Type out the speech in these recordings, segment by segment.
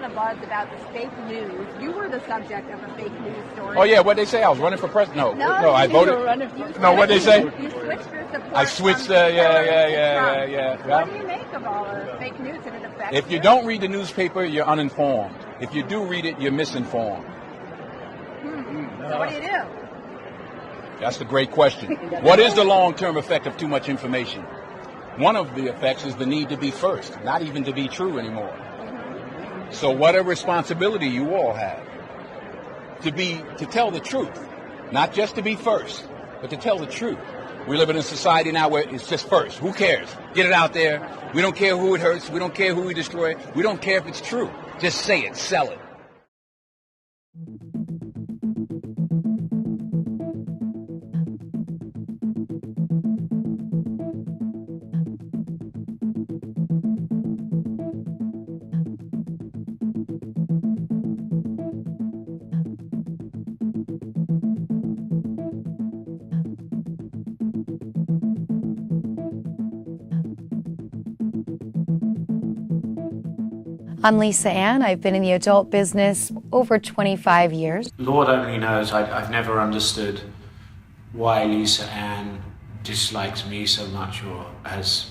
of buzz about this fake news. You were the subject of a fake news story. Oh yeah, what they say? I was running for president. No, I voted. No, what they say? You switched your support. I switched. Yeah. Yeah. What do you make of all the fake news and it affects If you don't read the newspaper, you're uninformed. If you do read it, you're misinformed. So what do you do? That's a great question. What is the long-term effect of too much information? One of the effects is the need to be first, not even to be true anymore. So what a responsibility you all have to tell the truth, not just to be first, but to tell the truth. We live in a society now where it's just first. Who cares? Get it out there. We don't care who it hurts. We don't care who we destroy. We don't care if it's true. Just say it. Sell it. I'm Lisa Ann. I've been in the adult business over 25 years. Lord only knows, I've never understood why Lisa Ann dislikes me so much, or has,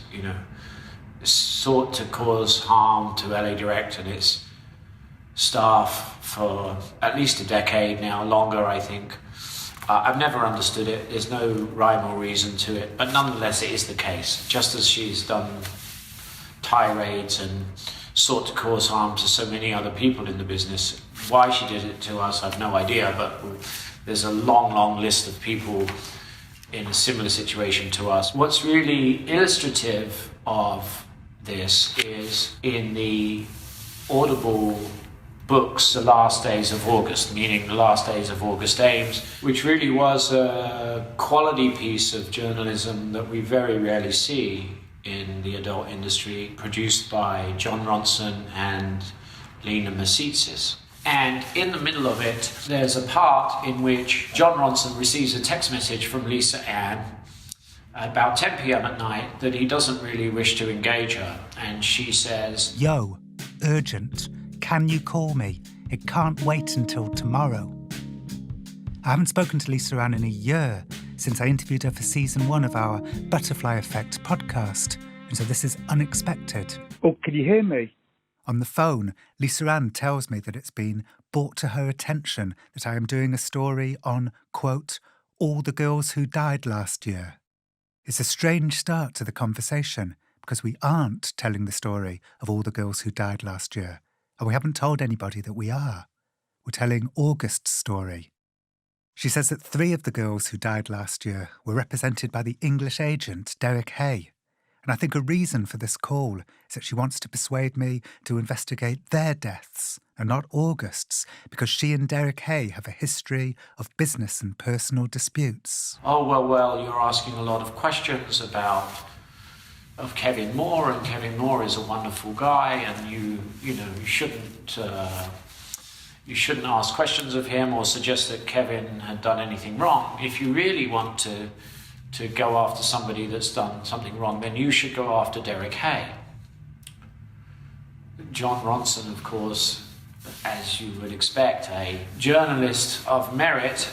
sought to cause harm to LA Direct and its staff for at least a decade now, longer I think. I've never understood it. There's no rhyme or reason to it, but nonetheless it is the case. Just as she's done tirades and sought to cause harm to so many other people in the business. Why she did it to us, I've no idea, but there's a long list of people in a similar situation to us. What's really illustrative of this is in the Audible books, The Last Days of August, meaning The Last Days of August Ames, which really was a quality piece of journalism that we very rarely see in the adult industry, produced by John Ronson and Lena Masitsis. And in the middle of it, there's a part in which John Ronson receives a text message from Lisa Ann at about 10 p.m. at night that he doesn't really wish to engage her. And she says, "Yo, urgent, can you call me? It can't wait until tomorrow." I haven't spoken to Lisa Ann in a year, since I interviewed her for season 1 of our Butterfly Effect podcast, and so this is unexpected. Oh, can you hear me? On the phone, Lisa Ann tells me that it's been brought to her attention that I am doing a story on, quote, all the girls who died last year. It's a strange start to the conversation, because we aren't telling the story of all the girls who died last year, and we haven't told anybody that we are. We're telling August's story. She says that 3 of the girls who died last year were represented by the English agent Derek Hay. And I think a reason for this call is that she wants to persuade me to investigate their deaths and not August's, because she and Derek Hay have a history of business and personal disputes. Oh, well, you're asking a lot of questions of Kevin Moore, and Kevin Moore is a wonderful guy, and you shouldn't ask questions of him or suggest that Kevin had done anything wrong. If you really want to go after somebody that's done something wrong, then you should go after Derek Hay. John Ronson, of course, as you would expect, a journalist of merit,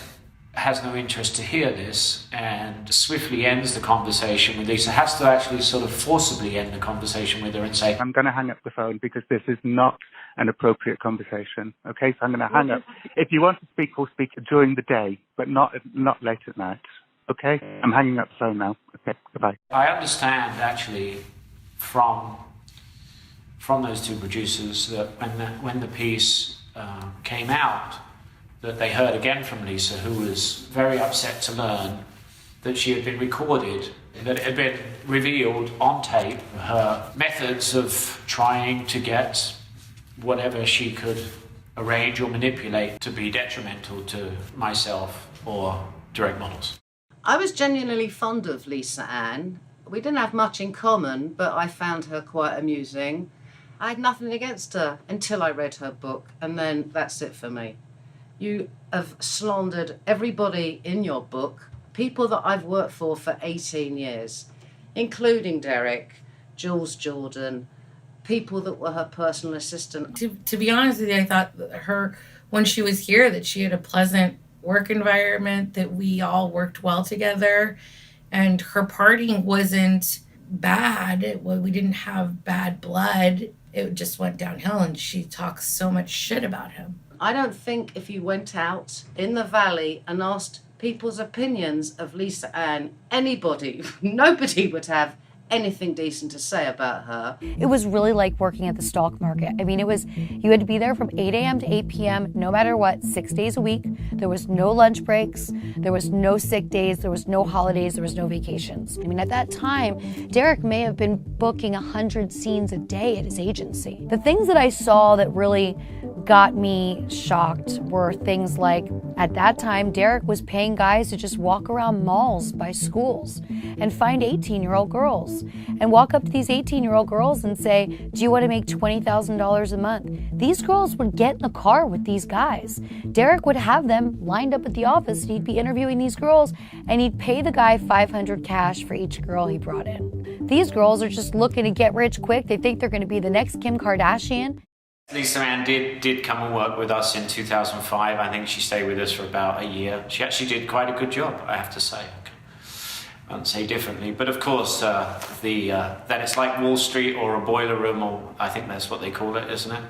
has no interest to hear this and swiftly ends the conversation with Lisa, has to actually sort of forcibly end the conversation with her and say, I'm going to hang up the phone because this is not an appropriate conversation. Okay, so I'm going to hang up. If you want to speak, we'll speak during the day, but not late at night. Okay? I'm hanging up the phone now. Okay, goodbye. I understand actually from those 2 producers that when the piece came out, that they heard again from Lisa, who was very upset to learn that she had been recorded, that it had been revealed on tape, her methods of trying to get whatever she could arrange or manipulate to be detrimental to myself or Direct Models. I was genuinely fond of Lisa Ann. We didn't have much in common, but I found her quite amusing. I had nothing against her until I read her book, and then that's it for me. You have slandered everybody in your book, people that I've worked for 18 years, including Derek, Jules Jordan, people that were her personal assistant. To be honest with you, I thought that when she was here, that she had a pleasant work environment, that we all worked well together, and her partying wasn't bad. We didn't have bad blood. It just went downhill, and she talks so much shit about him. I don't think if you went out in the valley and asked people's opinions of Lisa Ann, nobody would have anything decent to say about her. It was really like working at the stock market. I mean, you had to be there from 8 a.m. to 8 p.m., no matter what, 6 days a week. There was no lunch breaks. There was no sick days. There was no holidays. There was no vacations. I mean, at that time, Derek may have been booking 100 scenes a day at his agency. The things that I saw that really got me shocked were things like, at that time, Derek was paying guys to just walk around malls by schools and find 18-year-old girls and walk up to these 18-year-old girls and say, do you want to make $20,000 a month? These girls would get in the car with these guys. Derek would have them lined up at the office, and he'd be interviewing these girls, and he'd pay the guy $500 cash for each girl he brought in. These girls are just looking to get rich quick. They think they're going to be the next Kim Kardashian. Lisa Ann did come and work with us in 2005. I think she stayed with us for about a year. She actually did quite a good job, I have to say. I won't say differently, but of course, that it's like Wall Street or a boiler room, or I think that's what they call it, isn't it?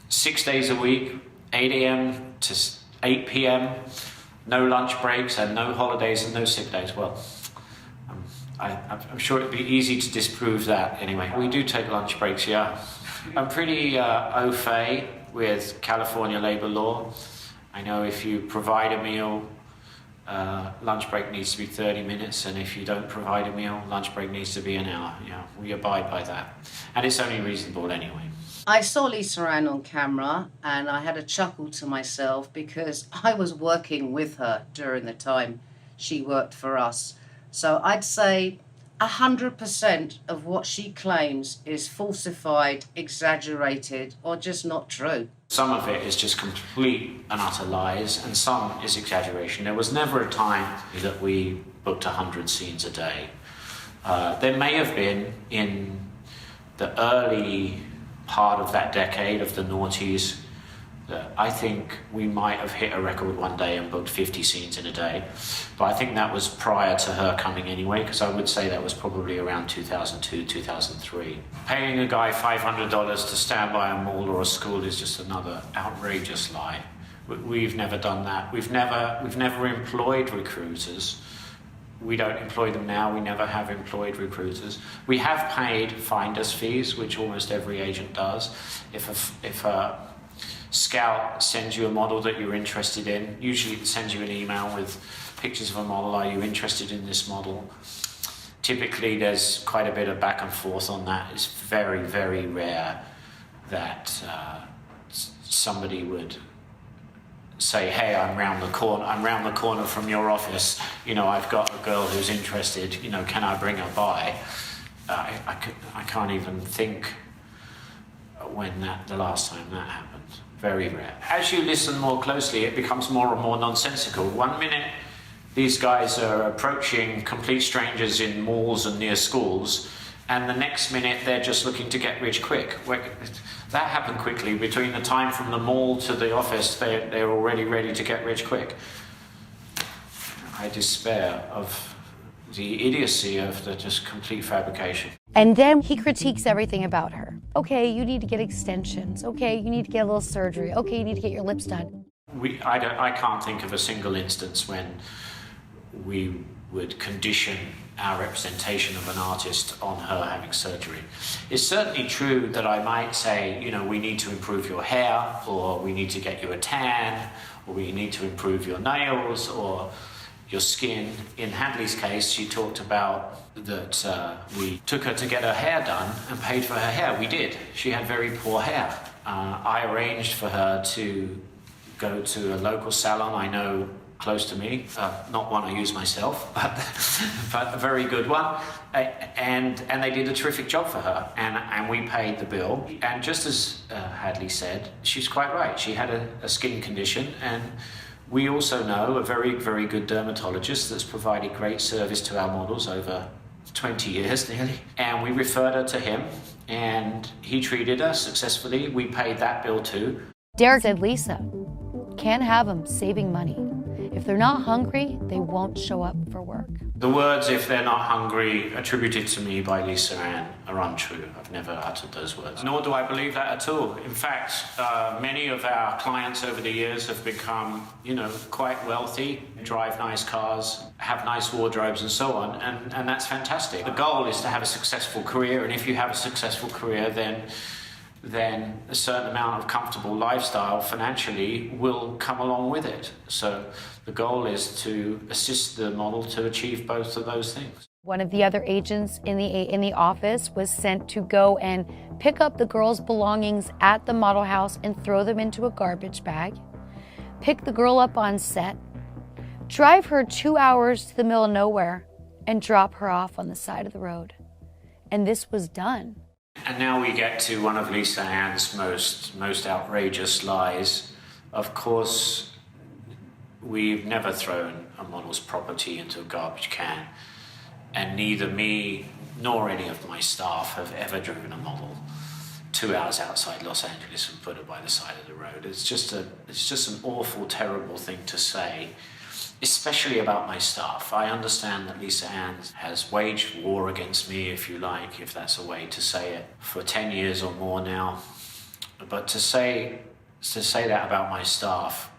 6 days a week, 8 a.m. to 8 p.m., no lunch breaks and no holidays and no sick days. Well, I'm sure it'd be easy to disprove that anyway. We do take lunch breaks, yeah. I'm pretty au fait with California labor law. I know if you provide a meal, lunch break needs to be 30 minutes, and if you don't provide a meal, lunch break needs to be an hour. Yeah, we abide by that. And it's only reasonable anyway. I saw Lisa Ann on camera, and I had a chuckle to myself because I was working with her during the time she worked for us. So I'd say 100% of what she claims is falsified, exaggerated, or just not true. Some of it is just complete and utter lies, and some is exaggeration. There was never a time that we booked 100 scenes a day. There may have been in the early part of that decade of the noughties. I think we might have hit a record one day and booked 50 scenes in a day. But I think that was prior to her coming anyway, because I would say that was probably around 2002, 2003. Paying a guy $500 to stand by a mall or a school is just another outrageous lie. We've never done that. We've never employed recruiters. We don't employ them now. We never have employed recruiters. We have paid finder's fees, which almost every agent does. If a scout sends you a model that you're interested in, usually it sends you an email with pictures of a model. Are you interested in this model? Typically there's quite a bit of back and forth on that. It's very, very rare that somebody would say, hey, I'm round the corner from your office, I've got a girl who's interested, can I bring her by? I can't even think when the last time that happened. Very rare. As you listen more closely, it becomes more and more nonsensical. 1 minute, these guys are approaching complete strangers in malls and near schools, and the next minute they're just looking to get rich quick. That happened quickly. Between the time from the mall to the office, they're already ready to get rich quick. I despair of the idiocy of the just complete fabrication. And then he critiques everything about her. Okay, you need to get extensions. Okay, you need to get a little surgery. Okay, you need to get your lips done. I can't think of a single instance when we would condition our representation of an artist on her having surgery. It's certainly true that I might say, we need to improve your hair, or we need to get you a tan, or we need to improve your nails, or your skin. In Hadley's case, she talked about that we took her to get her hair done and paid for her hair. We did. She had very poor hair. I arranged for her to go to a local salon I know close to me, not one I use myself, but a very good one, and they did a terrific job for her, and we paid the bill. And just as Hadley said, she's quite right. She had a skin condition, and we also know a very, very good dermatologist that's provided great service to our models over 20 years nearly, and we referred her to him, and he treated her successfully. We paid that bill too. Derek said Lisa can't have them saving money. If they're not hungry, they won't show up for work. The words, "if they're not hungry," attributed to me by Lisa Ann are untrue. I've never uttered those words. Nor do I believe that at all. In fact, many of our clients over the years have become, quite wealthy, drive nice cars, have nice wardrobes and so on, and that's fantastic. The goal is to have a successful career, and if you have a successful career, then a certain amount of comfortable lifestyle financially will come along with it. So the goal is to assist the model to achieve both of those things. One of the other agents in the office was sent to go and pick up the girl's belongings at the model house and throw them into a garbage bag, pick the girl up on set, drive her 2 hours to the middle of nowhere, and drop her off on the side of the road. And this was done. And now we get to one of Lisa Ann's most outrageous lies. Of course, we've never thrown a model's property into a garbage can, and neither me nor any of my staff have ever driven a model 2 hours outside Los Angeles and put her by the side of the road. It's just an awful, terrible thing to say, especially about my staff. I understand that Lisa Ann has waged war against me, if you like, if that's a way to say it, for 10 years or more now. But to say that about my staff,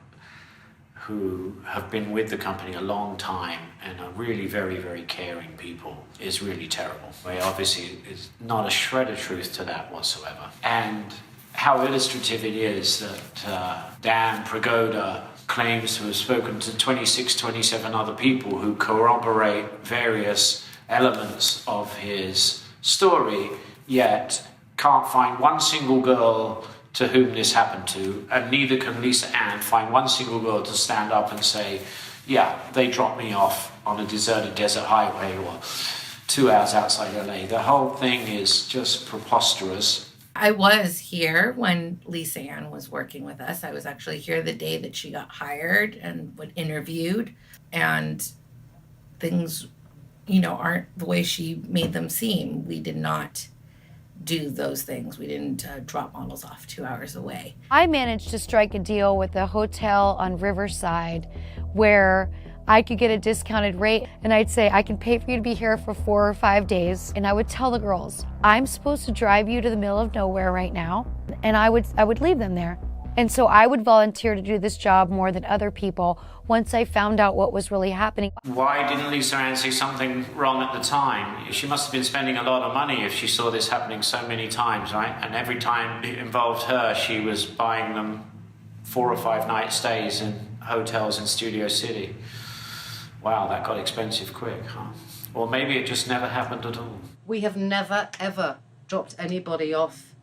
who have been with the company a long time and are really very, very caring people, is really terrible. Obviously, there's not a shred of truth to that whatsoever. And how illustrative it is that Dan Przygoda claims to have spoken to 26, 27 other people who corroborate various elements of his story, yet can't find one single girl to whom this happened to, and neither can Lisa Ann find one single girl to stand up and say, yeah, they dropped me off on a deserted desert highway or 2 hours outside LA. The whole thing is just preposterous. I was here when Lisa Ann was working with us. I was actually here the day that she got hired and interviewed, and things, aren't the way she made them seem. We did not do those things. We didn't drop models off 2 hours away. I managed to strike a deal with a hotel on Riverside where I could get a discounted rate, and I'd say, I can pay for you to be here for 4 or 5 days. And I would tell the girls, I'm supposed to drive you to the middle of nowhere right now, and I would leave them there. And so I would volunteer to do this job more than other people once I found out what was really happening. Why didn't Lisa Ann see something wrong at the time? She must have been spending a lot of money if she saw this happening so many times, right? And every time it involved her, she was buying them 4 or 5 night stays in hotels in Studio City. Wow, that got expensive quick, huh? Or maybe it just never happened at all. We have never, ever dropped anybody off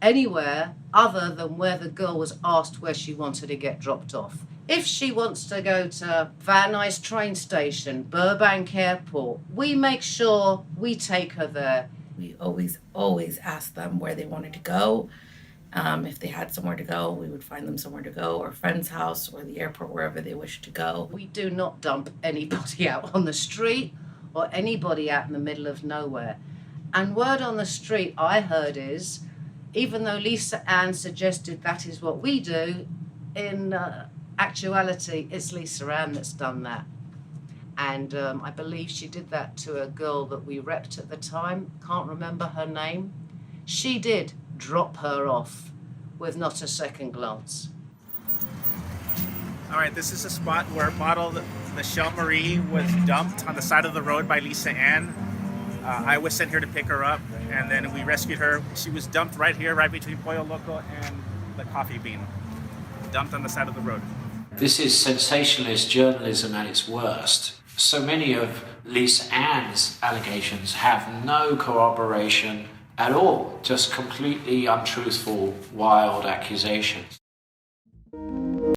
anywhere other than where the girl was asked where she wanted to get dropped off. If she wants to go to Van Nuys train station, Burbank Airport, we make sure we take her there. We always asked them where they wanted to go. If they had somewhere to go, we would find them somewhere to go, or a friend's house, or the airport, wherever they wished to go. We do not dump anybody out on the street or anybody out in the middle of nowhere. And word on the street I heard is, even though Lisa Ann suggested that is what we do, in actuality, it's Lisa Ann that's done that. And I believe she did that to a girl that we repped at the time, can't remember her name. She did drop her off with not a second glance. All right, this is a spot where model Michelle Marie was dumped on the side of the road by Lisa Ann. I was sent here to pick her up, and then we rescued her. She was dumped right here, right between Pollo Loco and the Coffee Bean. Dumped on the side of the road. This is sensationalist journalism at its worst. So many of Lisa Ann's allegations have no corroboration at all, just completely untruthful, wild accusations.